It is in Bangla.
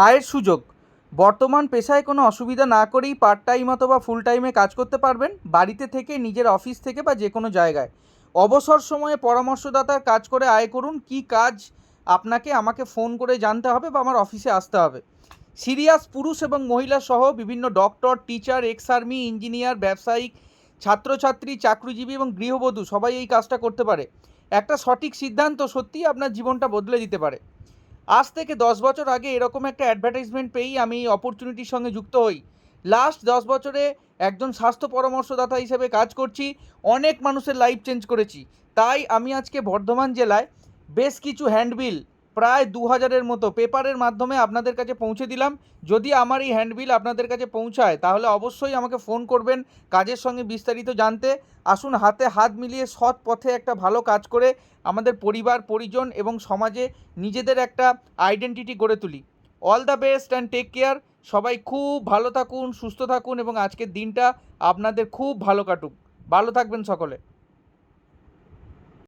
আয়ের সুযোগ। বর্তমান পেশায় কোনো অসুবিধা না করেই পার্ট টাইম অথবা ফুল টাইমে কাজ করতে পারবেন, বাড়িতে থেকে, নিজের অফিস থেকে বা যে কোনো জায়গায়। অবসর সময়ে পরামর্শদাতার কাজ করে আয় করুন। কী কাজ আপনাকে আমাকে ফোন করে জানতে হবে বা আমার অফিসে আসতে হবে। সিরিয়াস পুরুষ এবং মহিলা সহ বিভিন্ন doctor, teacher, ex army, engineer, ব্যবসায়িক, ছাত্রছাত্রী, চাকরিজীবী এবং গৃহবধূ সবাই এই কাজটা করতে পারে। একটা সঠিক সিদ্ধান্ত সত্যিই আপনার জীবনটা বদলে দিতে পারে। আজ থেকে 10 বছর আগে এরকম একটা অ্যাডভার্টাইজমেন্ট পেয়েই আমি এই অপরচুনিটির সঙ্গে যুক্ত হই। লাস্ট 10 বছরে একজন স্বাস্থ্য পরামর্শদাতা হিসেবে কাজ করছি, অনেক মানুষের লাইফ চেঞ্জ করেছি। তাই আমি আজকে বর্ধমান জেলায় বেশ কিছু হ্যান্ডবিল, প্রায় 2000-এর মতো পেপারের মাধ্যমে আপনাদের কাছে পৌঁছে দিলাম। যদি আমার এই হ্যান্ডবিল আপনাদের কাছে পৌঁছায় তাহলে অবশ্যই আমাকে ফোন করবেন কাজের সঙ্গে বিস্তারিত জানতে। আসুন হাতে হাত মিলিয়ে সৎ পথে একটা ভালো কাজ করে আমাদের পরিবার, পরিজন এবং সমাজে নিজেদের একটা আইডেন্টিটি গড়ে তুলি। All the best and take care. সবাই খুব ভালো থাকুন, সুস্থ থাকুন এবং আজকের দিনটা আপনাদের খুব ভালো কাটুক। ভালো থাকবেন সকলে।